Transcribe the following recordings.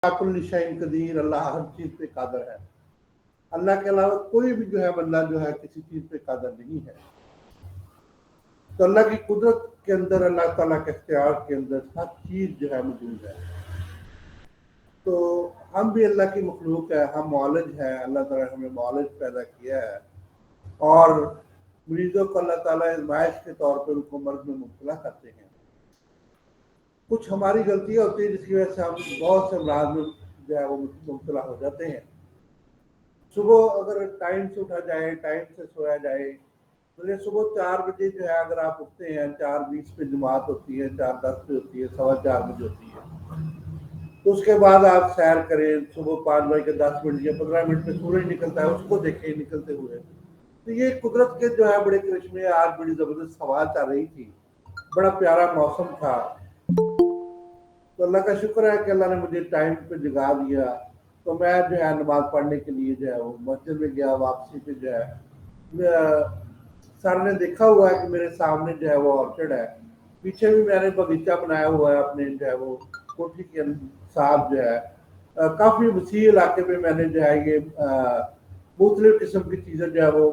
कुल्ल शैइन कदीर, अल्लाह हर चीज पे कादर है। अल्लाह के अलावा कोई भी जो है बंदा जो है किसी चीज पे कादर नहीं है। तो अल्लाह की कुदरत के अंदर, अल्लाह ताला के इख्तियार के अंदर हर चीज जो है मौजूद है। तो हम भी अल्लाह की मखलूक है, हम मौलज हैं, अल्लाह ताला ने हमें मौलज पैदा किया है और मरीजों को अल्लाह ताला आजमाइश के तौर पर उनको मर्ज में मुब्तला करते हैं। कुछ हमारी गलतियां होती है जिसकी वजह से हम बहुत से अमराज में जो है वो मुब्तला हो जाते हैं। सुबह अगर टाइम से उठा जाए, टाइम से सोया जाए, तो ये सुबह 4 बजे जो है अगर आप उठते हैं, 4:20 पे जमात होती है, 4:10 पे होती है, 4:15 बजे होती है, तो उसके बाद आप सैर करें। सुबह 5:10 या 15 मिनट पे सूरज निकलता है, उसको देखें निकलते हुए। तो ये कुदरत के जो है बड़े करिश्मे। आज बड़ी जबरदस्त हवा चल रही थी, बड़ा प्यारा मौसम था। तो अल्लाह का शुक्र है कि अल्लाह ने मुझे टाइम पे जगा दिया। तो मैं जो है नमाज पढ़ने के लिए जो है वो मस्जिद में गया। वापसी पे जो है सर ने देखा हुआ है कि मेरे सामने जो है वो ऑर्चिड है, पीछे भी मैंने बगीचा बनाया हुआ है अपने जो है वो कोठी के साथ जो है काफ़ी वसी इलाके में मैंने जो है ये मुख्तलिफ किस्म की चीज़ें जो है वो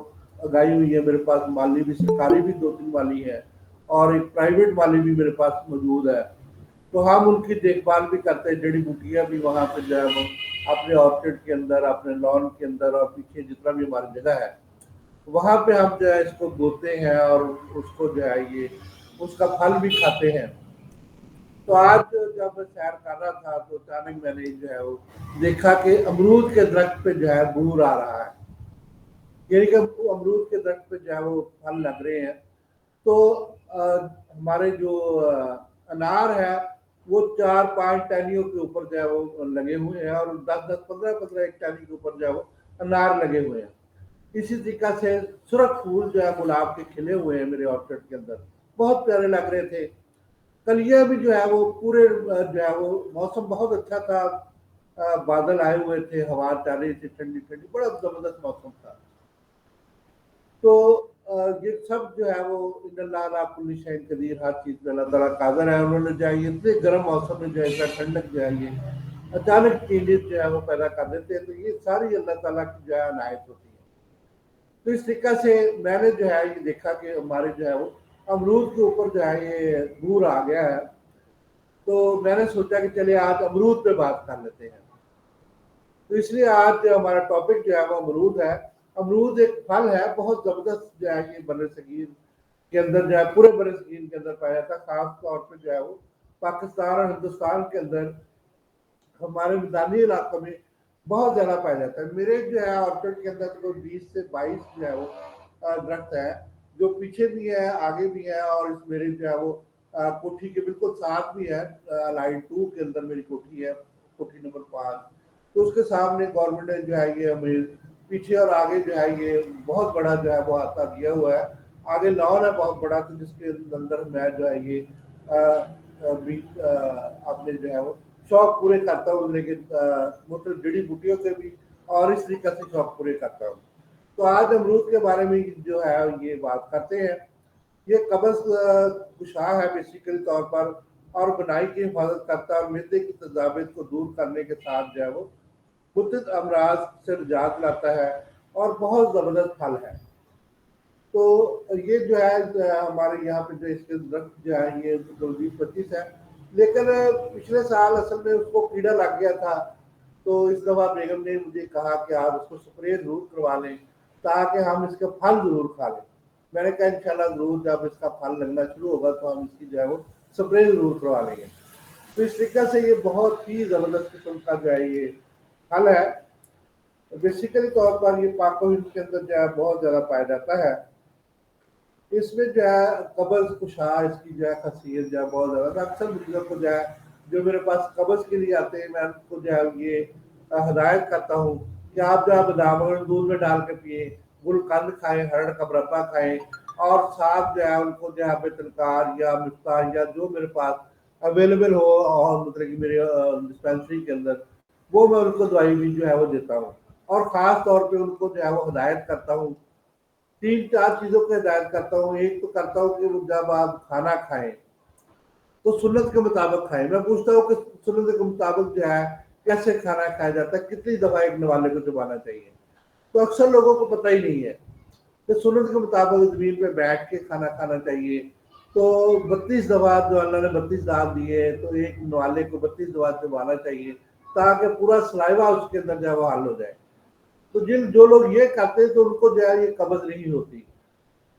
उगाई हुई है। मेरे पास माली भी, सरकारी भी 2-3 माली है और एक प्राइवेट माली भी मेरे पास मौजूद है। तो हम उनकी देखभाल भी करते हैं। जड़ी बूटियाँ भी वहाँ पे जो है वो अपने ऑर्चिड के अंदर, अपने लॉन के अंदर और पीछे जितना भी हमारी जगह है वहाँ पे हम जो है इसको बोते हैं और उसको जो है ये उसका फल भी खाते हैं। तो आज जब मैं सैर कर रहा था तो अचानक मैंने जो है वो देखा कि अमरूद के दरख्त पे जो है बूर आ रहा है, यानी कि अमरूद के दरख्त पे जो है वो फल लग रहे हैं। तो हमारे जो अनार है वो 4-5 टहनियों के ऊपर जो है वो लगे हुए हैं और 10-10, 15-15 एक टहनी के ऊपर जो है वो अनार लगे हुए हैं। इसी तरीका से सुरख फूल जो है गुलाब के खिले हुए हैं मेरे ऑर्चिड के अंदर, बहुत प्यारे लग रहे थे। कलियां भी जो है वो पूरे जो है वो मौसम बहुत अच्छा था। बादल आए हुए थे, हवा चल रही थी ठंडी ठंडी, बड़ा जबरदस्त मौसम था। तो ये सब जो है वो इन्नल्लाह अला कुल्ली शैइन कदीर, हर चीज पे अल्लाह ताला कादर है। उन्होंने जो है इतने गर्म मौसम में जो है इतना ठंडक जो है ये अचानक चेंजेस जो है वो पैदा कर देते हैं। तो ये सारी अल्लाह ताला की जो है अनायत होती है। तो इस तरीका से मैंने जो है ये देखा कि हमारे जो है वो अमरूद के ऊपर जो है ये बूर आ गया है। तो मैंने सोचा कि चलिए आज अमरूद पे बात कर लेते हैं। तो इसलिए आज जो हमारा टॉपिक जो है वो अमरूद है। अमरूद एक फल है, बहुत जबरदस्त जो है ये बरसगीर के अंदर जो है, पूरे बरसगीर के अंदर पाया जाता है। खास तौर पर जो है वो पाकिस्तान और हिंदुस्तान के अंदर हमारे मैदानी इलाकों में बहुत ज़्यादा पाया जाता है। मेरे जो है ऑर्चिड के अंदर तो 20 से 22 जो है वो दरख्त है, जो पीछे भी है, आगे भी है और इस मेरे जो है वो कोठी के बिल्कुल साथ भी है। लाइन 2 के अंदर मेरी कोठी है, कोठी नंबर 5। तो उसके सामने गवर्नमेंट ने जो है ये हमें पीछे और आगे जो है ये बहुत बड़ा जो है वो आता दिया हुआ है। आगे लॉन है बहुत बड़ा, तो जिसके अंदर मैं जो है ये अपने जो है वो शौक पूरे करता हूँ, लेकिन मतलब जड़ी बूटियों के भी और इस तरीके से शौक पूरे करता हूँ। तो आज अमरूद के बारे में जो है ये बात करते हैं। ये कब्ज कुशा है बेसिकली तौर पर, और बुनाई की हिफाजत करता है और मैदे की तजाबियत को दूर करने के साथ जो है वो मुख्तलिफ अमराज से निजात लाता है और बहुत ज़बरदस्त फल है। तो ये जो है हमारे यहाँ पे जो इसके दरख्त जो है ये 20-25 है, लेकिन पिछले साल असल में उसको कीड़ा लग गया था। तो इस दफ़ा बेगम ने मुझे कहा कि आप उसको स्प्रे ज़रूर करवा लें ताकि हम इसका फल ज़रूर खा लें। मैंने कहा इंशाल्लाह ज़रूर, जब इसका फल लगना शुरू होगा तो हम इसकी जो है वो स्प्रे ज़रूर करवा लेंगे। तो इस तरीके से ये बहुत ही ज़बरदस्त किस्म का जो है ये फल है। बेसिकली तौर पर ये पाको हिंद के अंदर जो है बहुत ज़्यादा पाया जाता है। इसमें जो है कब्ज़ कुशा इसकी जो है खासियत जो है बहुत ज़्यादा। मैं अक्सर मरीजों को जो है जो मेरे पास कब्ज़ के लिए आते हैं, मैं उनको जो है ये हदायत करता हूँ कि आप जो है बादाम दूध में डाल के पिए, गुलकंद खाएं, हरड़ का मुरब्बा खाएं और साथ जो है उनको जो है बेतलकार या मिफ्तार या जो मेरे पास अवेलेबल हो और मतलब कि मेरे डिस्पेंसरी के अंदर, वो मैं उनको दवाई भी जो है वो देता हूँ। और ख़ास तौर पे उनको जो है वो हदायत करता हूँ, 3-4 चीज़ों की हिदायत करता हूँ। एक तो करता हूँ कि जब आप खाना खाएं तो सुन्नत के मुताबिक खाएं। मैं पूछता हूँ कि सुन्नत के मुताबिक जो है कैसे खाना खाया जाता है, कितनी दफा एक नवाले को चबाना चाहिए, तो अक्सर लोगों को पता ही नहीं है। तो सुन्नत के मुताबिक जमीन पे बैठ के खाना खाना चाहिए। तो 32 दफा जो अल्लाह ने 32 दांत दिए, तो एक नवाले को 32 दफा चबाना चाहिए ताकि पूरा सलाइवा उसके अंदर जो है वो हल हो जाए। तो जो लोग ये करते हैं तो उनको जो है ये कब्ज नहीं होती।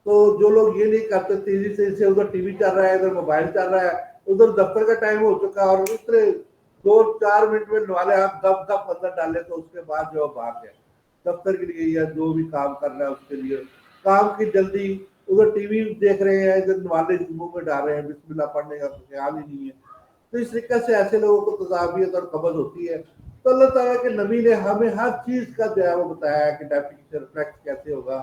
तो जो लोग ये नहीं करते, तेजी से उधर टीवी चल रहा है, इधर मोबाइल चल रहा है, उधर दफ्तर का टाइम हो चुका है, और इतने 2-4 मिनट में नवाले आप गप गप अंदर डाले, तो उसके बाद जो भाग गए दफ्तर के लिए या जो भी काम करना है उसके लिए, काम की जल्दी, उधर टीवी देख रहे हैं, इधर नवाले मुंह में डाल रहे हैं, बिस्मिल्लाह पढ़ने का तो ख्याल ही नहीं है। तो इस तरीके से ऐसे लोगों को तजाबियत और कब्ज होती है। तो अल्लाह ताला के नबी ने हमें हर चीज का जो है वो बताया है कि डायबिटीज रिफ्लेक्स कैसे होगा,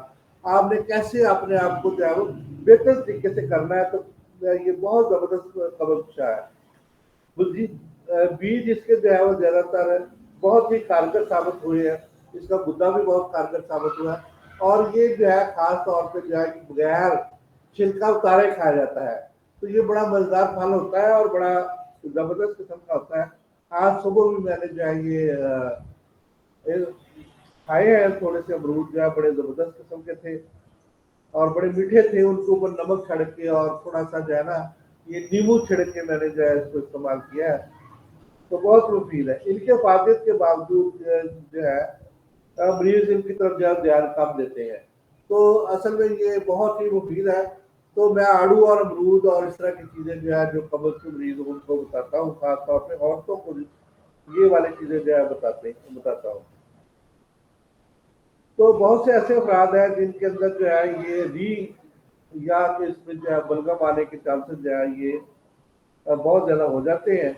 आपने कैसे अपने आप को जो है वो बेहतर तरीके से करना है। तो ये बहुत जबरदस्त कब्ज है। बीज इसके जो है वो ज्यादातर बहुत ही कारगर साबित हुए हैं, इसका गुद्दा भी बहुत कारगर साबित हुआ है, और ये जो है खास तौर पे जो है कि बगैर छिलका उतारे खाया जाता है। तो ये बड़ा मजेदार फल होता है और बड़ा जबरदस्त किस्म का होता है। आज सुबह भी मैंने जो है ये खाए हैं, थोड़े से अमरूद जो है बड़े जबरदस्त किस्म के थे और बड़े मीठे थे, उनके ऊपर नमक छिड़क के और थोड़ा सा जो है ना ये नींबू छिड़क के मैंने जो है इसको इस्तेमाल किया है। तो बहुत मुफीद है। इनके फायदे के बावजूद जो है मरीज इनकी तरफ ज़्यादा ध्यान कम देते हैं। तो असल में ये बहुत ही मुफीद है। तो मैं आड़ू और अमरूद और इस तरह की चीज़ें जो है जो कब्ज के मरीज उनको बताता हूँ, खासतौर पर औरतों को ये वाली चीज़ें जो है बताता हूँ। तो बहुत से ऐसे अफराद हैं जिनके अंदर जो है ये या कि इसमें जो है बलगम आने के चांसेस जो है ये बहुत ज़्यादा हो जाते हैं।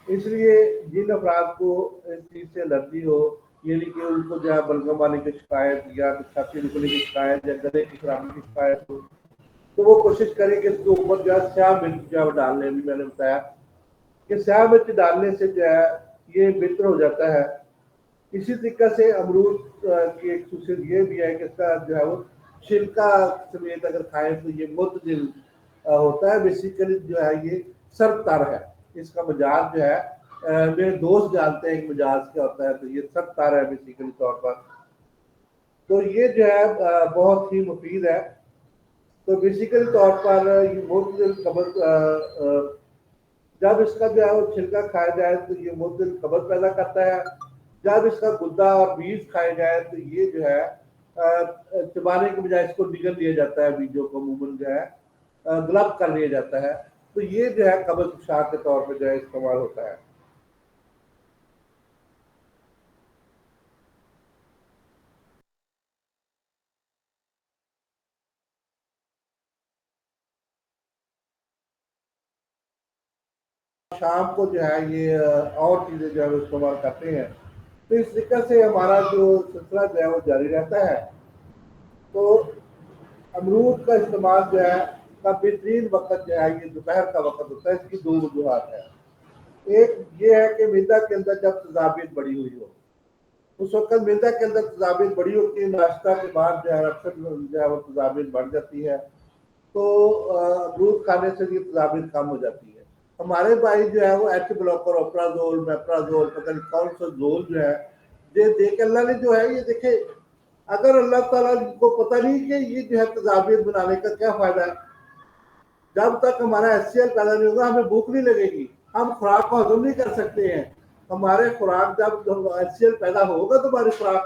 इसलिए जिन अफराद को इस चीज़ से एलर्जी हो, यानी कि उनको जो है बलगम आने की शिकायत या छाती निकलने की शिकायत या गले की खराबी की शिकायत हो, तो वो कोशिश करें कि इसके ऊपर जो है स्याह मिर्च जो है डालने, भी मैंने बताया कि स्याह मिर्च डालने से जो है ये बेहतर हो जाता है। इसी तरीके से अमरूद की एक खूसियत ये भी है कि इसका जो है वो छिलका समेत अगर खाएं तो ये मुतदिल होता है। बेसिकली जो है ये सरतर है, इसका मिजाज जो है मेरे दोस्त जानते हैं कि मिजाज क्या होता है, तो ये सरतर है बेसिकली तौर पर। तो ये जो है बहुत ही मुफीद है। तो बेसिकली तौर पर ये मुतदिल कब्ज, जब इसका जो है वो छिलका खाया जाए तो ये मुतदिल कब्ज पैदा करता है। जब इसका गुद्दा और बीज खाए जाए तो ये जो है चबाने के बजाय इसको निगल लिया जाता है, बीजों को अमूमन जो है गलब कर लिया जाता है। तो ये जो है कब्ज कुशार के तौर पर जो है इस्तेमाल होता है। शाम को जो है ये और चीज़ें जो है वो इस्तेमाल करते हैं। तो इस तरीके से हमारा जो सिलसिला जो है वो जारी रहता है। तो अमरूद का इस्तेमाल जो है का बेहतरीन वक्त जो है ये दोपहर का वक्त होता है। इसकी दो वजूहत है। एक ये है कि मिर्दा के अंदर जब तजाबियत बढ़ी हुई हो, उस वक्त मिर्दा के अंदर तजाबियत बढ़ी होती है, नाश्ता के बाद जो है अक्सर जो है वो तजाबियत बढ़ जाती है। तो अमरूद खाने से ये तजाबियत कम हो जाती है। हमारे भाई जो है वो एच ब्लॉकर, ओप्राजोल, मेप्राजोल, पता नहीं कौन सा जोल जो है ये देख अल्लाह ने जो है ये देखे, अगर अल्लाह ताला को पता नहीं कि ये जो है तजाबियत बनाने का क्या फायदा है। जब तक हमारा HCl पैदा नहीं होगा हमें भूख नहीं लगेगी, हम खुराक को हजम नहीं कर सकते हैं। हमारे खुराक जब HCl पैदा होगा तो हमारी खुराक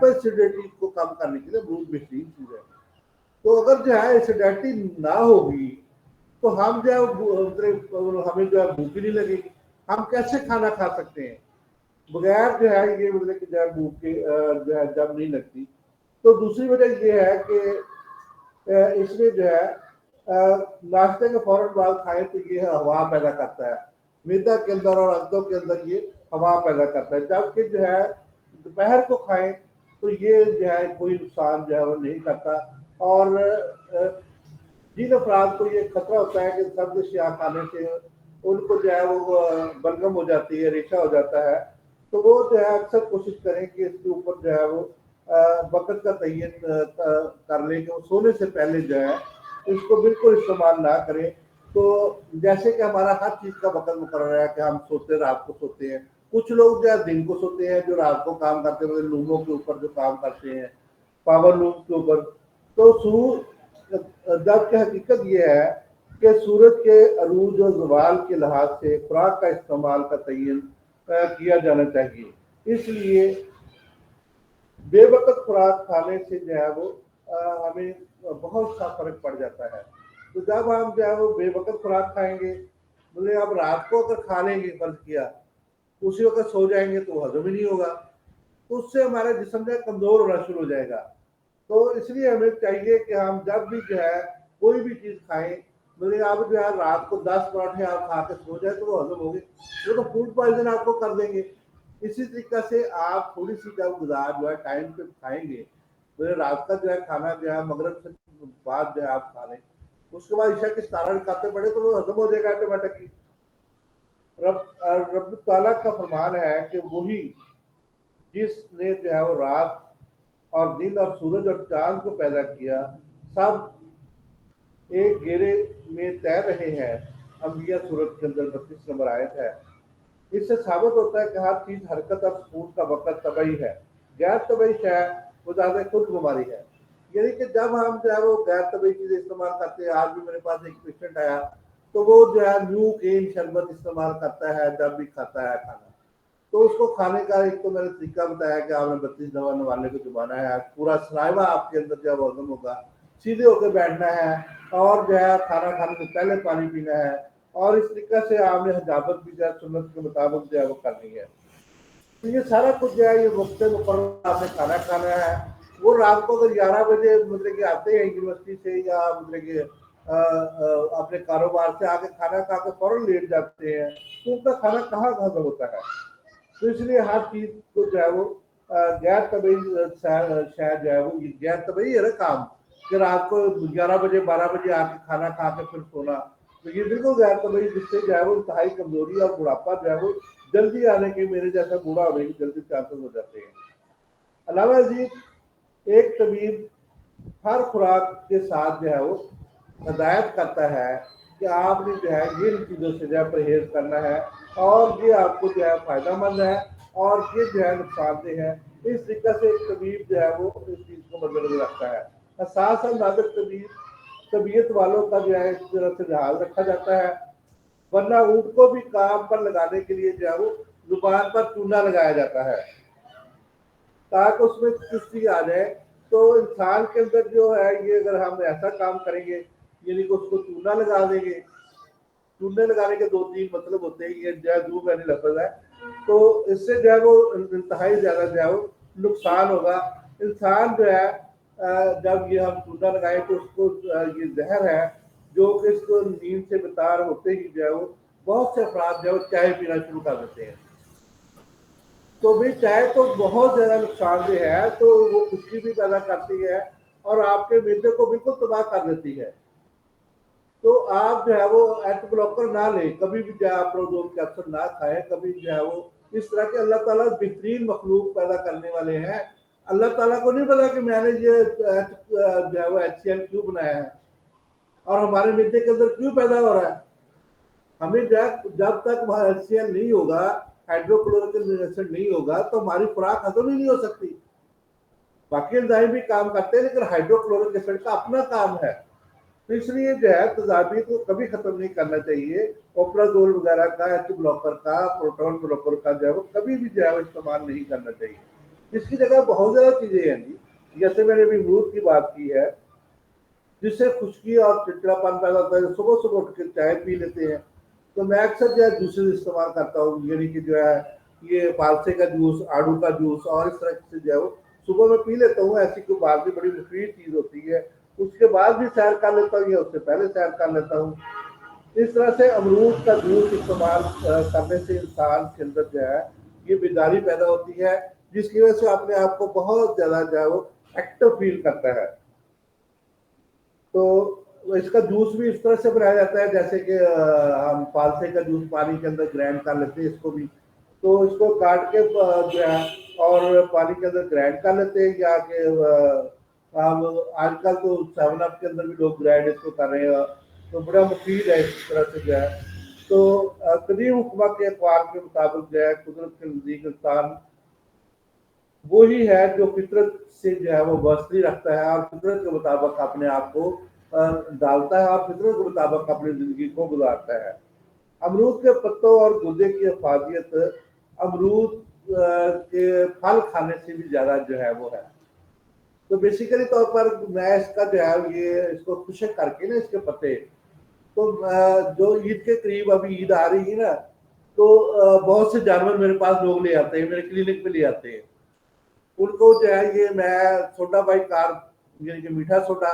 एसिडिटी को कम करने के लिए बहुत बेहतरीन चीज है। तो अगर जो है एसिडिटी ना होगी तो हम जो है हमें जो है भूख ही नहीं लगेगी, हम कैसे खाना खा सकते हैं बगैर जो है ये मतलब कि जो है भूख के जो है जब नहीं लगती। तो दूसरी वजह ये है कि इसमें जो है नाश्ते के फौरन बाद खाएं तो ये हवा पैदा करता है मैदा के अंदर और अंतों के अंदर, ये हवा पैदा करता है। जबकि जो है दोपहर को खाएं तो ये जो है कोई नुकसान जो है वो नहीं करता। और जिन अफराद को ये खतरा होता है कि सर्द अशिया खाने से उनको जो है वो बलगम हो जाती है, रेशा हो जाता है, तो वो जो है अक्सर कोशिश करें कि इसके ऊपर जो है वो वक़्त का तयन कर लें कि वो सोने से पहले जो है इसको बिल्कुल इस्तेमाल ना करें। तो जैसे कि हमारा हर चीज़ का वक़्त मुकर्रर है कि हम सोते रात को सोते हैं, कुछ लोग जो है दिन को सोते हैं, जो रात को काम करते हैं, मतलब लूमों के ऊपर जो काम करते हैं, पावर लूम के ऊपर। तो जबकि हकीकत ये है कि सूरज के अरूज और ज़वाल के लिहाज से खुराक का इस्तेमाल का तयन किया जाना चाहिए। इसलिए बेवकत खुराक खाने से जो है वो हमें बहुत सा फर्क पड़ जाता है। तो जब हम जो है वो बेवकत खुराक खाएंगे, मतलब आप रात को अगर खा लेंगे, फर्ज किया उसी वक्त सो जाएंगे तो हजम ही नहीं होगा, तो उससे हमारा जिस्म जो है कमजोर होना शुरू हो जाएगा। तो इसलिए हमें चाहिए कि हम जब भी जो है कोई भी चीज खाएं, मतलब आप जो है रात को 10 पराठे आप खा के सो जाए तो वो हजम होंगे, वो तो फूड पॉइजन आपको कर देंगे। इसी तरीके से आप थोड़ी सी जब गुजार जो है टाइम पे खाएंगे, तो रात का जो है खाना जो है मगरब से बाद जो है आप खा लें, उसके बाद ईशा की 17 रकातें पड़े तो वो हजम हो जाएगा ऑटोमेटिकली। रब ताला का फरमान है कि वही जिसने जो है वो रात और दिन और सूरज और चांद को पैदा किया, सब एक घेरे में तैर रहे हैं। अंबिया सूरत के अंदर 32 नंबर आयत है। इससे साबित होता है कि हर चीज हरकत और सुकून का वक़्त तबई है, गैर तबई शय वो ज़्यादा खुद गुमारी है। यानी कि जब हम जो है वो गैर तबई चीज़ें इस्तेमाल करते हैं, आज भी मेरे पास एक पेशेंट आया तो वो जो है न्यू केन शरबत इस्तेमाल करता है जब भी खाता है खाना, तो उसको खाने का एक तो मैंने तरीका बताया कि आपने 32 दवा नवाले को जुबाना है, पूरा सलाइवा आपके अंदर जब हजम होगा, सीधे होकर बैठना है और जो है खाना खाने से पहले पानी पीना है, और इस तरीके से आपने हजाबत भी जो है सुन्नत के मुताबिक जो है वो करनी है। तो ये सारा कुछ जो है ये वक्त मुकर्रर आपने खाना खाना है। वो रात को अगर 11 बजे मतलब कि आते हैं यूनिवर्सिटी से या मतलब कि अपने कारोबार से आके खाना खा के फौरन लेट जाते हैं, तो उनका खाना कहाँ हजम होता है। तो इसलिए हर चीज को जो है वो गैर तबई शायद जो है वो गैर तबई है ना काम, कि रात को 11 बजे 12 बजे आके खाना खा के फिर सोना, तो ये बिल्कुल गैर तबई, जिससे जो है वो इंतहाई कमजोरी और बुढ़ापा जो है वो जल्दी आने के, मेरे जैसा बूढ़ा होने की जल्दी चांसेस हो जाते हैं। अलावा अजीज एक तबीब हर खुराक के साथ जो है वो हदायत करता है कि आपने जो है ये चीज़ों से जो है परहेज करना है, और ये आपको जो है फायदा मंद है और ये जो है नुकसानदेह है। इस तरीके से एक तबीब जो है वो इस चीज़ को मद्देनजर रखता है। साथ साथ नाजुक तबीयत वालों का जो है इस तरह से ध्यान रखा जाता है, वरना ऊँट को भी काम पर लगाने के लिए जो है वो जुबान पर चूना लगाया जाता है ताकि उसमें चुस्ती आ जाए। तो इंसान के अंदर जो है ये अगर हम ऐसा काम करेंगे, यानी कि उसको चूना लगा देंगे, चूने लगाने के 2-3 मतलब होते हैं, ये जो है दो मैंने लफ्ज है, तो इससे जो है वो इंतहाई ज्यादा जो है वो नुकसान होगा। इंसान जो है जब ये हम चूना लगाए तो उसको ये जहर है जो कि इसको नींद से बेतार होते ही जो है वो बहुत से अफराद जो है वो चाय पीना शुरू कर देते हैं। तो भाई चाय तो बहुत ज्यादा नुकसानदेह है, तो वो खुशकी भी पैदा करती है और आपके मिर्दे को बिल्कुल तबाह कर देती है। तो आप जो है वो एट ब्लॉकर ना लें, कभी भी जो है आप प्रोजोन कैप्सूल ना खाएं, कभी जो है वो इस तरह के अल्लाह ताला बेहतरीन मखलूक पैदा करने वाले हैं। अल्लाह ताला को नहीं पता कि मैंने ये जो है वो HCl क्यों बनाया है और हमारे मिर्दे के अंदर क्यों पैदा हो रहा है। हमें जब तक HCl नहीं होगा, हाइड्रोक्लोरिक एसिड नहीं होगा, तो हमारी खुराक हजम ही नहीं हो सकती। बाकी एंजाइम भी काम करते हैं लेकिन हाइड्रोक्लोरिक एसिड का अपना काम है। तो इसलिए जो है तजाबीर को कभी खत्म नहीं करना चाहिए। ओप्राजोल वगैरह का, एच ब्लॉकर का, प्रोटॉन ब्लॉकर का जो है वो कभी भी जो है वो इस्तेमाल नहीं करना चाहिए। इसकी जगह बहुत ज्यादा चीजें हैं जी, जैसे मैंने अभी अमरूद की बात की है, जिससे खुश्की और चिड़चिड़ापन पैदा होता है, सुबह सुबह उठ के चाय पी लेते हैं। तो मैं अक्सर जो है जूसेस इस्तेमाल करता हूँ, यानी कि जो है ये फालसे का जूस, आड़ू का जूस और इस तरह से जो है वो सुबह में पी लेता हूँ। ऐसी कोई बात भी बड़ी मुफीद चीज होती है। उसके बाद भी सैर कर लेता हूँ या उससे पहले सैर कर लेता हूँ। इस तरह से अमरूद का जूस इस्तेमाल करने से इंसान के अंदर जो है ये बेदारी पैदा होती है, जिसकी वजह से अपने आप को बहुत ज्यादा जो है वो एक्टिव फील करता है। तो इसका जूस भी इस तरह से बनाया जाता है जैसे कि हम फालसे का जूस पानी के अंदर ग्राइंड कर लेते हैं इसको भी, तो इसको काट के जो है और पानी के अंदर ग्राइंड कर लेते हैं, या कि हम आजकल तो 7 अप के अंदर भी लोग ग्राइंड इसको कर रहे हैं, तो बड़ा मुफीद है इस तरह से जो है। تو قدیم حکمہ کے اقوال کے مطابق جو ہے قدرت کے نزدیک انسان وہی ہے جو فطرت سے جو ہے وہ وابستگی رکھتا ہے اور فطرت کے مطابق اپنے آپ کو ڈالتا ہے اور فطرت کے مطابق اپنی زندگی کو گزارتا ہے۔ امرود کے پتوں اور گدے کی افادیت امرود کے پھل کھانے سے بھی زیادہ جو ہے وہ ہے۔ تو بیسیکلی طور پر میں اس کا جو ہے یہ اس کو خشک کر کے نا اس کے پتے تو جو عید کے قریب ابھی عید آ رہی ہے نا تو بہت سے جانور میرے پاس لوگ لے آتے ہیں، میرے کلینک پہ لے آتے ہیں۔ ان کو جو ہے یہ میں سوڈا بائی کار یعنی کہ میٹھا سوڈا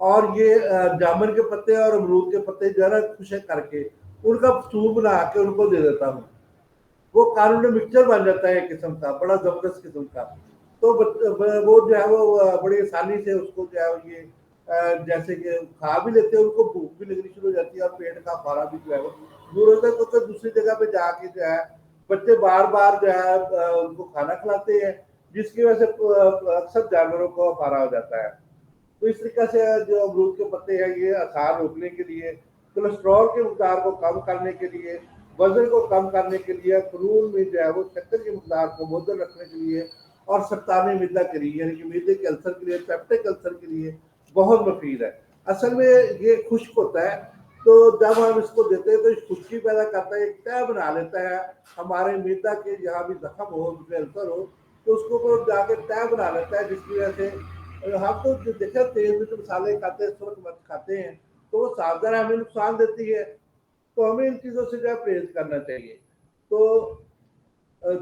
اور یہ جامن کے پتے اور امرود کے پتے جو ہے نا خشک کر کے ان کا سوپ بنا کے ان کو دے دیتا ہوں۔ وہ قانون مکسچر بن جاتا ہے ایک قسم کا، بڑا زبردست قسم کا۔ تو وہ جو ہے وہ بڑی آسانی سے اس کو جو ہے یہ جیسے کہ کھا بھی لیتے ہیں، ان کو بھوک بھی لگنی شروع ہو جاتی ہے اور پیٹ کا پارا بھی جو ہے وہ دور ہوتا ہے۔ تو دوسری جگہ پہ جا کے جو ہے بچے بار بار جو ہے ان کو کھانا کھلاتے ہیں، جس کی وجہ سے اکثر جانوروں کو پارا ہو جاتا ہے۔ تو اس طریقے سے جو امرود کے پتے ہیں یہ آثار روکنے کے لیے، کولیسٹرول کے مقدار کو کم کرنے کے لیے، وزن کو کم کرنے کے لیے، خون میں جو ہے وہ شکر کی مقدار کو معتدل رکھنے کے لیے اور سرطان معدہ کے لیے یعنی کہ معدے کے السر کے لیے، پیپٹک السر کے لیے بہت مفید ہے۔ اصل میں یہ خشک ہوتا ہے تو جب ہم اس کو دیتے ہیں تو اس خشکی پیدا کرتا ہے، ایک تہ بنا لیتا ہے ہمارے معدہ کے جہاں بھی زخم ہو، السر ہو تو اس کو جا کے تہ بنا لیتا ہے، جس کی وجہ سے ہم تو دیکھیں تیز مرچ مسالے کھاتے ہیں، سرخ مرچ کھاتے ہیں تو وہ صاف ظاہر ہمیں نقصان دیتی ہے، تو ہمیں ان چیزوں سے جو ہے پرہیز کرنا چاہیے۔ تو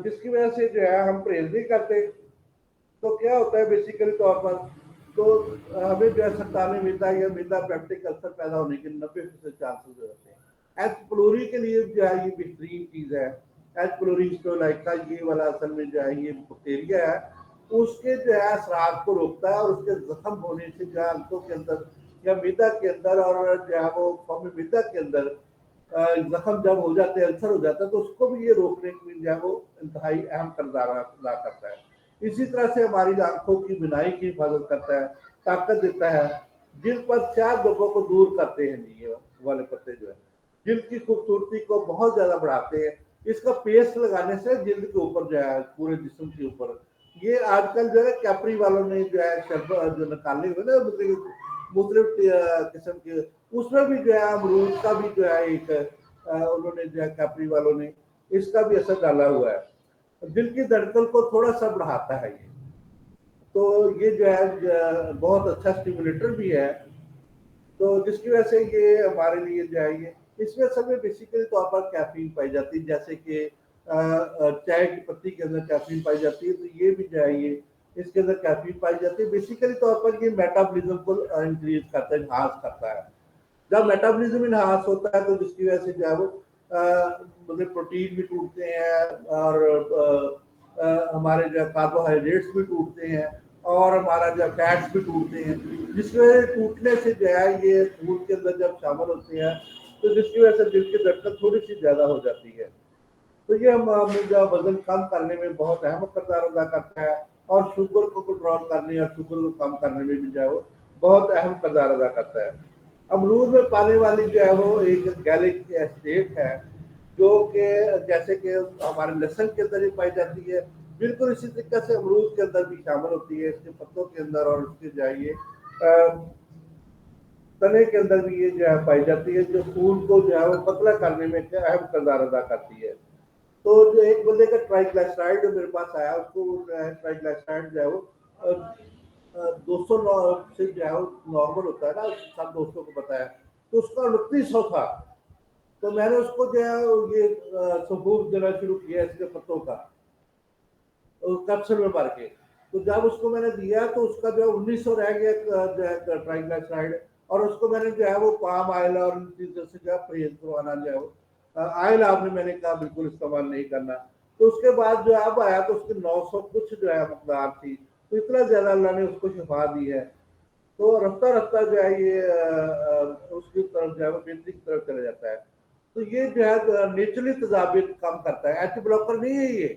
جس کی وجہ سے جو ہے ہم پرہیز نہیں کرتے تو کیا ہوتا ہے بیسیکلی طور پر تو ہمیں جو ہے سرطان معدہ یا معدہ پیپٹک السر پیدا ہونے کے 90% چانسز ہو جاتے ہیں۔ ایچ پلوری کے لیے جو ہے یہ بہترین چیز ہے۔ ایچ پلوری اسٹولائکا یہ والا اصل میں جو ہے یہ بیکٹیریا ہے، اس کے جو ہے اثرات کو روکتا ہے اور اس کے زخم ہونے سے جو ہے آنتوں کے اندر یا معدہ کے اندر اور جو ہے وہ قومی معدہ کے اندر زخم جب ہو جاتے ہیں، السر ہو جاتا ہے تو اس کو بھی یہ روکنے کے لیے جو ہے وہ انتہائی اہم کردار ادا کرتا ہے۔ اسی طرح سے ہماری آنکھوں کی بینائی کی حفاظت کرتا ہے، طاقت دیتا ہے، جلد پر سیاہ دھبوں کو دور کرتے ہیں یہ والے پتے جو ہے، جلد کی خوبصورتی کو بہت زیادہ بڑھاتے ہیں۔ اس کا پیسٹ لگانے سے جلد کے اوپر جو ہے پورے جسم کے اوپر یہ آج کل جو ہے کیپری والوں نے جو ہے جو نکالے ہوئے نا مختلف قسم کے اس میں بھی جو ہے امرود کا بھی جو ہے ایک انہوں نے جو ہے کیپری والوں نے اس کا بھی اثر ڈالا ہوا ہے، دل کی دھڑکن کو تھوڑا سا بڑھاتا ہے یہ، تو یہ جو ہے بہت اچھا اسٹیمولیٹر بھی ہے، تو جس کی وجہ سے یہ ہمارے لیے جو ہے یہ اس میں سب میں بیسیکلی طور پر کیفین پائی جاتی ہے، جیسے کہ چائے کی پتی کے اندر کیفین پائی جاتی ہے تو یہ بھی جو ہے یہ اس کے اندر کیفین پائی جاتی ہے۔ بیسیکلی طور پر یہ میٹابولزم کو انکریز کرتا ہے، انہانس کرتا ہے۔ جب میٹابولزم انہانس ہوتا ہے تو جس کی وجہ سے جو ہے وہ مطلب پروٹین بھی ٹوٹتے ہیں اور ہمارے جو ہے کاربوہائیڈریٹس بھی ٹوٹتے ہیں اور ہمارا جو ہے فیٹس بھی ٹوٹتے ہیں، جس کی وجہ سے ٹوٹنے سے جو ہے یہ خون کے اندر جب شامل ہوتے ہیں تو جس کی وجہ سے دل کی دھڑکن تھوڑی سی زیادہ ہو جاتی ہے، تو یہ ہم جو وزن کم کرنے میں بہت اہم کردار ادا کرتا ہے اور شوگر کو کنٹرول کرنے اور شوگر کو کم کرنے میں بھی جو ہے وہ بہت اہم کردار ادا کرتا ہے۔ امرود میں پانے والی جو ہے وہ ایک گیلک ایسیڈ ہے جو کہ جیسے کہ ہمارے لہسن کے اندر ہی پائی جاتی ہے، بالکل اسی طریقے سے امرود کے اندر بھی شامل ہوتی ہے، اس کے پتوں کے اندر اور اس کے جائیے تنے کے اندر بھی یہ جو ہے پائی جاتی ہے، جو خون کو جو ہے وہ پتلا کرنے میں اہم کردار ادا کرتی ہے۔ تو جو ایک بندے کا ٹرائیگلائسرائڈ جو میرے پاس آیا اس کو ٹرائیگلائسرائڈ جو ہے وہ 200 سے جو ہے وہ نارمل ہوتا ہے نا، سب دوستوں کو بتایا تو اس کا 2900 تھا، تو میں نے اس کو جو ہے یہ سبوت دینا شروع کیا اس کے پتوں کا کیپسول میں بھر کے، تو جب اس کو میں نے دیا تو اس کا جو ہے 1900 رہ گیا ٹرائیگلائسرائڈ، اور اس کو میں نے جو ہے وہ پام آئل اور ان چیزوں سے جو ہے پرہیز کروانا جو ہے وہ آئل آپ نے میں نے کہا بالکل استعمال نہیں کرنا، تو اس کے بعد جو اب آیا تو اس کے 900 کچھ جو ہے مقدار تھی، تو اتنا زیادہ اللہ نے اس کو شفا دی ہے، تو رفتہ رفتہ جو ہے یہ اس کی طرف جو ہے وہ بہتری کی طرف چلا جاتا ہے۔ تو یہ جو ہے نیچرلی تذابیت کم کرتا ہے، اینٹی بلاکر نہیں ہے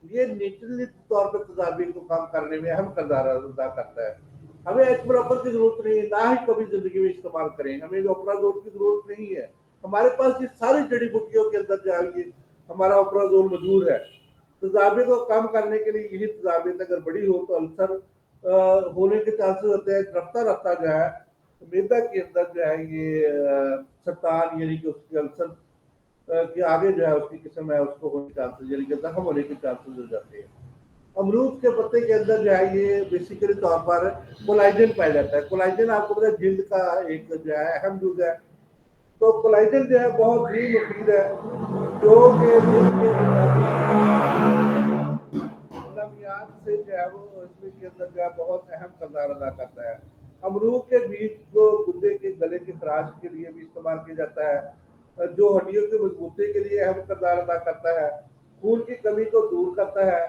یہ نیچرلی طور پر تذابیت کو کم کرنے میں اہم کردار ادا کرتا ہے۔ ہمیں اینٹی بلاکر کی ضرورت نہیں ہے، نہ ہی کبھی زندگی میں استعمال کریں، ہمیں اپرازول کی ضرورت نہیں ہے، हमारे पास ये सारी जड़ी बूटियों के अंदर जो है ये हमारा ओप्राजोल मौजूद है। तेजाबियत को कम करने के लिए यही तेजाबियत अगर बड़ी हो तो अल्सर होने के चांसेस होते हैं। रफ्ता रफ्ता जो है मैदा के अंदर जो है ये सरतान यानी कि उसकी अल्सर कि आगे जो है उसकी किस्म है उसको होने के चांसेस यानी कि जख्म होने के चांसेस हो जाते हैं। अमरूद के पत्ते के अंदर जो है ये बेसिकली तौर पर कोलाइजन पाया जाता है। कोलाइजन आपको पता है जिल्द का एक जो है अहम जुज है। तो कोलाइजन जो है बहुत ही मुफीद है जो कि जिल्द के लमियात से जो है वो इसमें के अंदर जो है बहुत अहम किरदार अदा करता है। अमरूद के बीज को गुर्दे के गले की खराश के लिए भी इस्तेमाल किया जाता है जो हड्डियों की मजबूती के लिए अहम किरदार अदा करता है। खून की कमी को दूर करता है,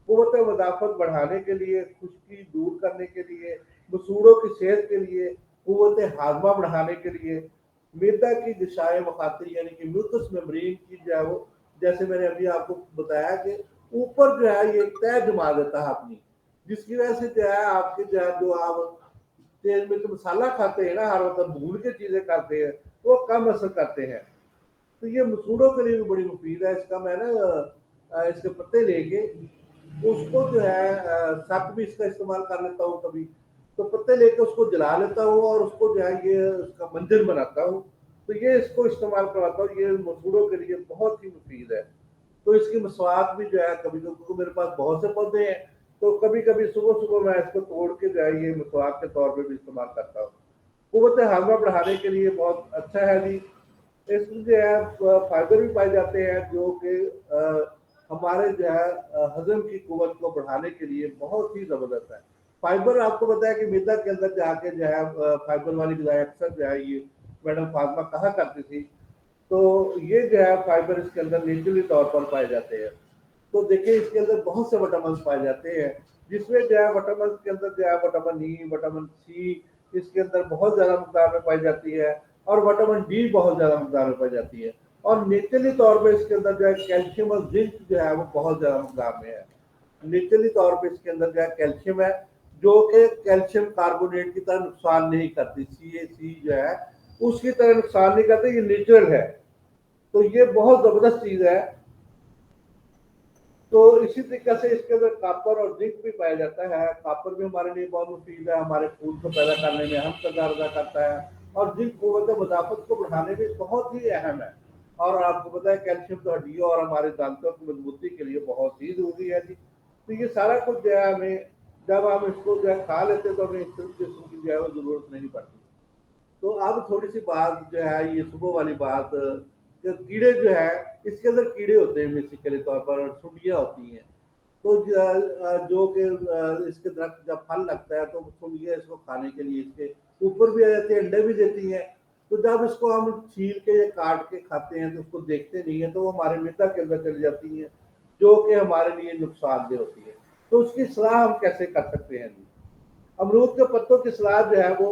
कुव्वत मदाफत बढ़ाने के लिए, खुश्की दूर करने के लिए, मसूड़ों की सेहत के लिए, कुव्वत हाजमा बढ़ाने के लिए, मैदा की दिशाएं मुखातिल यानी कि म्यूकस मेम्ब्रेन की जो है वो जैसे मैंने अभी आपको बताया कि ऊपर जो है ये तय जमा देता है अपनी, जिसकी वजह से जो है आपके जो है जो आप तेल में तो मसाला खाते हैं ना हर वक्त भून के चीजें खाते हैं वो कम असर करते हैं। तो ये मसूड़ों के लिए भी बड़ी मुफीद है। इसका मैं ना इसके पत्ते लेके उसको जो है सक भी इसका इस्तेमाल कर लेता हूँ कभी, तो पत्ते लेके उसको जला लेता हूँ और उसको जो है ये उसका मंजन बनाता हूँ। तो ये इसको इस्तेमाल करवाता हूँ, ये मसूड़ों के लिए बहुत ही मुफीद है। तो इसकी मसवाक भी जो है कभी क्योंकि मेरे पास बहुत से पौधे हैं तो कभी कभी सुबह सुबह मैं इसको तोड़ के जो है ये मसवाक के तौर पर भी इस्तेमाल करता हूँ। कुव्वत हाजमा बढ़ाने के लिए बहुत अच्छा है जी। इसमें जो है फाइबर भी पाए जाते हैं जो कि हमारे जो है हजम की कुव्वत को बढ़ाने के लिए बहुत ही जबरदस्त है। फाइबर आपको पता है कि मैदा के अंदर जाके जो है फाइबर वाली गजाएं अक्सर जो है ये मैडम फातिमा कहा करती थी। तो ये जो है फाइबर इसके अंदर नेचुरली तौर पर पाए जाते हैं। तो देखिए इसके अंदर बहुत से विटामिन पाए जाते हैं जिसमें जो है विटामिन के अंदर जो है विटामिन ई, विटामिन सी इसके अंदर बहुत ज्यादा मकदार में पाई जाती है और विटामिन डी बहुत ज्यादा मकदार में पाई जाती है। और नेचुरली तौर पर इसके अंदर जो है कैल्शियम और जिंक जो है वो बहुत ज्यादा मकदार में है। नेचुरली तौर पर इसके अंदर जो है कैल्शियम है जो कि कैल्शियम कार्बोनेट की तरह नुकसान नहीं करती, CaC जो है उसकी तरह नुकसान नहीं करती, ये नेचुरल है। तो ये बहुत जबरदस्त चीज है। तो इसी तरीके से इसके अंदर कॉपर और जिंक भी पाया जाता है। कॉपर भी हमारे लिए बहुत मुफीद है, हमारे खून को पैदा करने में अहम किरदार अदा करता है और जिंक कुव्वत मदाफत को बढ़ाने में बहुत ही अहम है। और आपको पता है कैल्शियम तो हड्डियों और हमारे दांतों की मजबूती के लिए बहुत ही जरूरी है जी। तो ये सारा कुछ जो है हमें जब हम इसको जो है खा लेते हैं तो हमें इस किस्म की जो है वो जरूरत नहीं पड़ती। तो अब थोड़ी सी बात जो है ये सुबह वाली बात कि कीड़े जो है इसके अंदर कीड़े होते हैं बेसिकली तौर पर और सुंडियाँ होती हैं। तो जो कि इसके दरख्त जब फल लगता है तो सुंडियाँ इसको खाने के लिए इसके ऊपर भी आ जाती है, अंडे भी देती हैं। तो जब इसको हम छील के या काट के खाते हैं तो उसको देखते नहीं है तो वो हमारे मैदा के अंदर चली जाती हैं जो कि हमारे लिए नुकसानदेह होती है। तो उसकी सलाह हम कैसे कर सकते हैं जी? अमरूद के पत्तों की सलाद जो है वो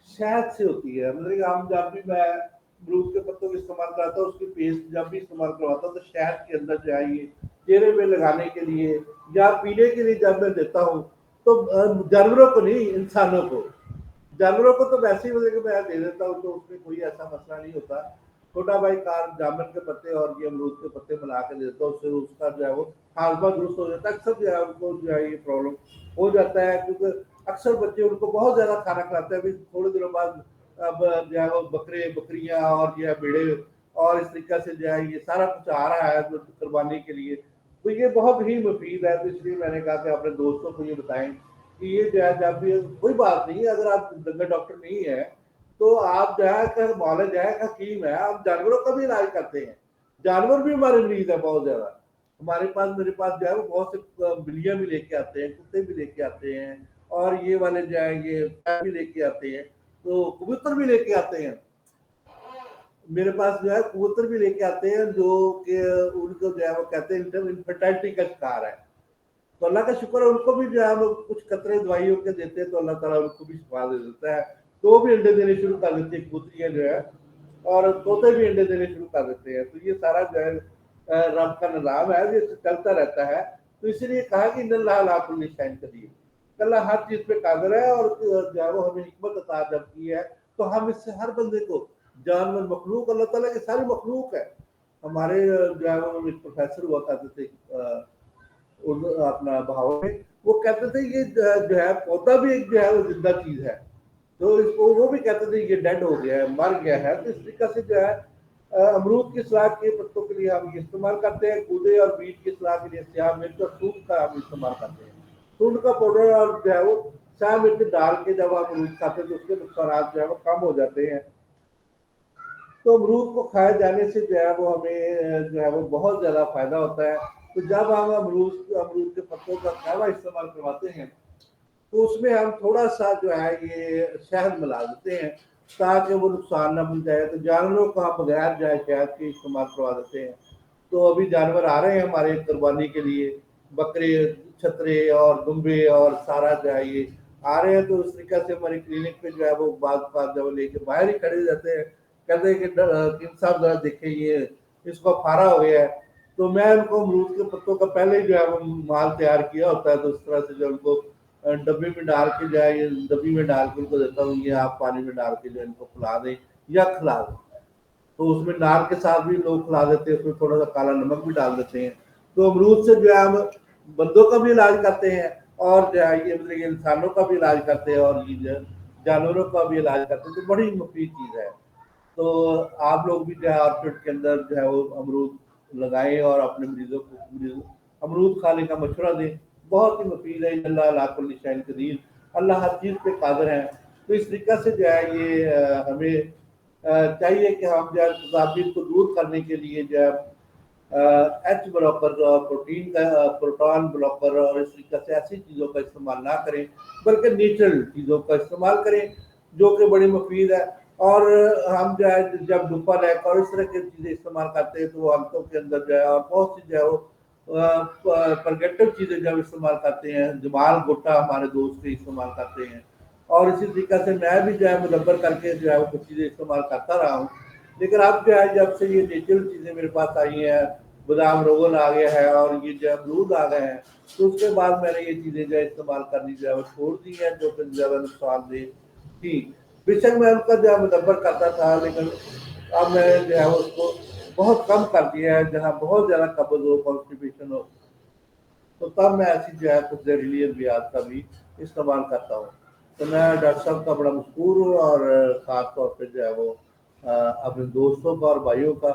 शहद से होती है। मतलब कि हम जब भी मैं अमरूद के पत्तों का इस्तेमाल करता हूँ उसकी पेस्ट जब भी इस्तेमाल करवाता हूँ तो शहद के अंदर जो है ये चेहरे पे लगाने के लिए या पीने के लिए जब मैं देता हूँ तो जानवरों को नहीं, इंसानों को। जानवरों को तो वैसे ही मतलब कि मैं दे देता हूँ तो उसमें कोई ऐसा मसला नहीं होता। छोटा भाई कार जामुन के पत्ते और ये अमरूद के पत्ते मिला के दे देता हूँ, उससे उसका जो है वो हाजमा दुरुस्त हो जाता है। अक्सर जो है उनको जो है ये प्रॉब्लम हो जाता है क्योंकि अक्सर बच्चे उनको बहुत ज्यादा खाना खिलाते हैं। अभी थोड़े दिनों बाद अब जो है वो बकरे बकरियां और जो है भेड़े और इस तरीके से जो है ये सारा कुछ आ रहा है तो कुर्बानी के लिए। तो ये बहुत ही मुफीद है। तो इसलिए मैंने कहा कि अपने दोस्तों को ये बताएं कि ये जो है जब भी कोई बात नहीं अगर आप दंगा डॉक्टर नहीं है तो आप जो है मौलज है हकीम है, आप जानवरों का भी इलाज करते हैं। जानवर भी हमारे मरीज है बहुत ज्यादा। हमारे पास मेरे पास जो है वो बहुत से बिल्लियां भी लेके आते हैं, कुत्ते भी लेके आते हैं और ये वाले जो है ये भी लेके आते हैं, तो कबूतर भी लेके आते हैं। मेरे पास जो है कबूतर भी लेके आते हैं जो कि उनको जो है वो कहते हैं इनफर्टाइलिटी का शिकार है। तो अल्लाह का शुक्र है उनको भी जो है हम कुछ कतरे दवाइयों के देते हैं तो अल्लाह ताला उनको भी शिफा दे देता है। तो वो भी अंडे देने शुरू कर देती है कबूतरियां जो है और तोते भी अंडे देने शुरू कर देते हैं। तो ये सारा जो है रब का निज़ाम है, ये चलता रहता है। तो इसीलिए कहा कि इन्नल्लाह अला कुल्ली शैइन कदीर, अल्लाह हर चीज पे कादिर है और जो है वो हमें हिकमत अता जब की है तो हम इससे हर बंदे को جانور مخلوق اللہ تعالیٰ کی ساری مخلوق ہے. ہمارے جو ہے وہ ایک پروفیسر ہوا کرتے تھے اپنا بہاول میں، وہ کہتے تھے یہ جو ہے پودا بھی ایک جو ہے وہ زندہ چیز ہے. تو اس کو وہ بھی کہتے تھے یہ ڈیڈ ہو گیا ہے، مر گیا ہے. تو اس طریقے سے جو ہے امرود کی سلاخ کے پتوں کے لیے ہم یہ استعمال کرتے ہیں، کودے اور بیج کی سلاخ کے لیے سیاہ مرچ اور سونڈ کا ہم استعمال کرتے ہیں. سونڈ کا پاؤڈر اور جو ہے وہ سیاہ مرچ ڈال کے جب آپ امرود کھاتے ہیں تو اس کے نقصانات جو ہے وہ کم ہو جاتے ہیں. تو امرود کو کھائے جانے سے جو ہے وہ ہمیں جو ہے وہ بہت زیادہ فائدہ ہوتا ہے. تو جب ہم امرود کے پتوں کا قہوہ استعمال کرواتے ہیں تو اس میں ہم تھوڑا سا جو ہے یہ شہد ملا دیتے ہیں تاکہ وہ نقصان نہ بن جائے. تو جانوروں کو ہم بغیر جو ہے شہد کے استعمال کروا دیتے ہیں. تو ابھی جانور آ رہے ہیں ہمارے قربانی کے لیے، بکرے، چھترے اور دمبے اور سارا جو ہے یہ آ رہے ہیں. تو اس طریقے سے ہماری کلینک پہ جو ہے وہ بعض بات جب لے کے باہر ہی کھڑے رہتے ہیں، کہتے ہیں کہ کن صاحب ذرا دیکھیں یہ اس کو پھارا ہو گیا ہے. تو میں ان کو امرود کے پتوں کا پہلے جو ہے وہ مال تیار کیا ہوتا ہے. تو اس طرح سے جو ان کو ڈبی میں ڈال کے جو ہے یہ ڈبی میں ڈال کے ان کو دیتا ہوں، یہ آپ پانی میں ڈال کے جو ان کو کھلا دیں یا کھلا دیں. تو اس میں نار کے ساتھ بھی لوگ کھلا دیتے ہیں، اس میں تھوڑا سا کالا نمک بھی ڈال دیتے ہیں. تو امرود سے جو ہے ہم بندوں کا بھی علاج کرتے ہیں اور جو ہے یہ مطلب انسانوں کا بھی علاج کرتے ہیں اور یہ جانوروں کا بھی علاج کرتے ہیں. تو بڑی مفید چیز ہے. تو آپ لوگ بھی جو ہے آرچڈ کے اندر جو ہے وہ امرود لگائیں اور اپنے مریضوں کو امرود کھانے کا مشورہ دیں. بہت ہی مفید ہے. اللہ علی کل شیء قدیر، اللہ ہر چیز پہ قادر ہے. تو اس طریقے سے جو ہے یہ ہمیں چاہیے کہ ہم جو ہے تضادیت کو دور کرنے کے لیے جو ہے ایچ بلاکر پروٹین کا پروٹون بلاکر اور اس طریقے سے ایسی چیزوں کا استعمال نہ کریں، بلکہ نیچرل چیزوں کا استعمال کریں جو کہ بڑی مفید ہے. اور ہم جو ہے جب ڈوپا لیک اور اس طرح کی چیزیں استعمال کرتے ہیں تو ہفتوں کے اندر جو ہے اور بہت سی جو ہے وہ پرگیٹو چیزیں جب استعمال کرتے ہیں، جمال گٹا ہمارے دوست کے استعمال کرتے ہیں. اور اسی طریقے سے میں بھی جو ہے مدبر کر کے جو ہے وہ کچھ چیزیں استعمال کرتا رہا ہوں. لیکن اب جو ہے جب سے یہ نیچرل چیزیں میرے پاس آئی ہیں، بادام روغن آ گیا ہے اور یہ جو ہے امرود آ گئے ہیں، تو اس کے بعد میں نے یہ چیزیں جو ہے استعمال کرنی جو ہے وہ چھوڑ دی ہیں جو کہ زیادہ نقصان دہ تھی. بے شک میں ان کا جو ہے مدبر کرتا تھا، لیکن اب میں نے جو ہے اس کو بہت کم کر دیا ہے. جہاں بہت زیادہ قبض ہو، کانسٹیپیشن ہو، تو تب میں ایسی جو ہے کچھ زہریلی ادویات کا بھی استعمال کرتا ہوں. تو میں ڈاکٹر صاحب کا بڑا مشکور ہوں اور خاص طور پہ جو ہے وہ اپنے دوستوں کا اور بھائیوں کا.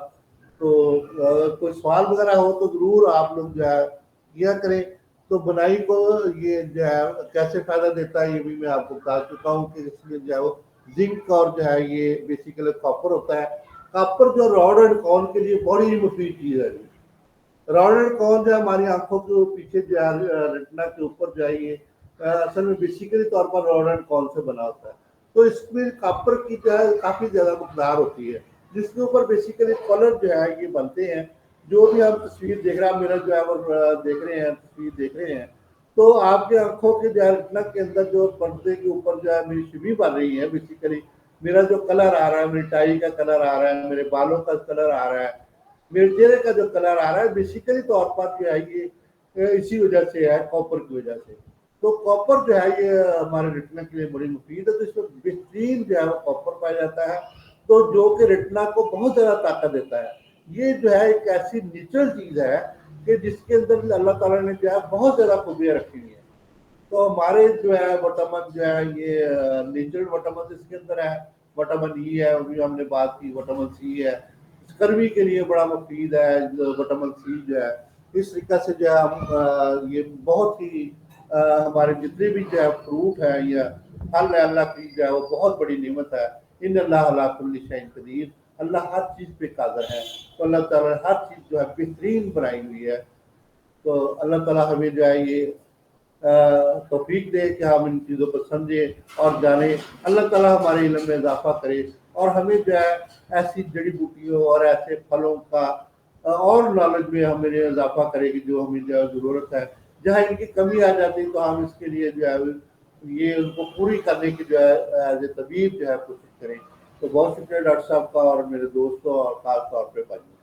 تو اگر کوئی سوال وغیرہ ہو تو ضرور آپ لوگ جو ہے کیا کریں. تو بنائی کو یہ جو ہے کیسے فائدہ دیتا ہے یہ بھی میں آپ کو بتا چکا ہوں کہ اس میں جو ہے وہ زنک اور جو ہے یہ بیسیکلی کاپر ہوتا ہے. کاپر جو راڈ اینڈ کون کے لیے بڑی مفید چیز ہے. راڈ اینڈ کون جو ہے ہماری آنکھوں کے پیچھے جو ہے ریٹنا کے اوپر جو ہے یہ اصل میں بیسیکلی طور پر راڈ اینڈ کون سے بنا ہوتا ہے. تو اس میں کاپر کی جو ہے کافی زیادہ مقدار ہوتی ہے جس کے اوپر بیسیکلی کلر جو ہے یہ بنتے ہیں. جو بھی ہم تصویر دیکھ رہے ہیں، میرا جو ہے وہ دیکھ رہے ہیں، تصویر دیکھ رہے ہیں، تو آپ کے آنکھوں کے جو ہے ریٹنا کے اندر جو پردے کے اوپر جو ہے میری شبی بن رہی ہے. بیسیکلی میرا جو کلر آ رہا ہے، میری ٹائی کا کلر آ رہا ہے، میرے بالوں کا کلر آ رہا ہے، میرے چہرے کا جو کلر آ رہا ہے، بیسیکلی طور پر جو ہے یہ اسی وجہ سے ہے، کاپر کی وجہ سے. تو کاپر جو ہے یہ ہمارے ریٹنا کے لیے بڑی مفید ہے. تو اس میں بہترین جو ہے وہ کاپر پایا جاتا ہے، تو جو کہ ریٹنا کو بہت زیادہ طاقت دیتا ہے. یہ جو ہے ایک ایسی نیچرل چیز ہے کہ جس کے اندر اللہ تعالیٰ نے جو ہے بہت زیادہ خوبیاں رکھی ہوئی ہیں. تو ہمارے جو ہے وٹامن جو ہے یہ نیچرل وٹامن اس کے اندر ہے. وٹامن ای ہے، ابھی ہم نے بات کی، وٹامن سی ہے، اسکروی کے لیے بڑا مفید ہے وٹامن سی جو ہے. اس طریقے سے جو ہے ہم یہ بہت ہی ہمارے جتنے بھی جو ہے فروٹ ہے یا پھل ہے، اللہ کی جو ہے وہ بہت بڑی نعمت ہے. ان اللہ علی کل شیء قدیر، اللہ ہر چیز پہ قادر ہے. تو اللہ تعالیٰ نے ہر چیز جو ہے بہترین بنائی ہوئی ہے. تو اللہ تعالیٰ ہمیں جو ہے یہ توفیق دے کہ ہم ان چیزوں کو سمجھیں اور جانیں. اللہ تعالیٰ ہمارے علم میں اضافہ کرے اور ہمیں جو ہے ایسی جڑی بوٹیوں اور ایسے پھلوں کا اور نالج میں ہمیں اضافہ کرے کہ جو ہمیں جو ہے ضرورت ہے. جہاں ان کی کمی آ جاتی تو ہم اس کے لیے جو ہے یہ ان کو پوری کرنے کی جو ہے ایز اے طبیب جو ہے کوشش کریں. تو بہت شکریہ ڈاکٹر صاحب کا اور میرے دوستوں اور خاص طور پہ بھائیوں.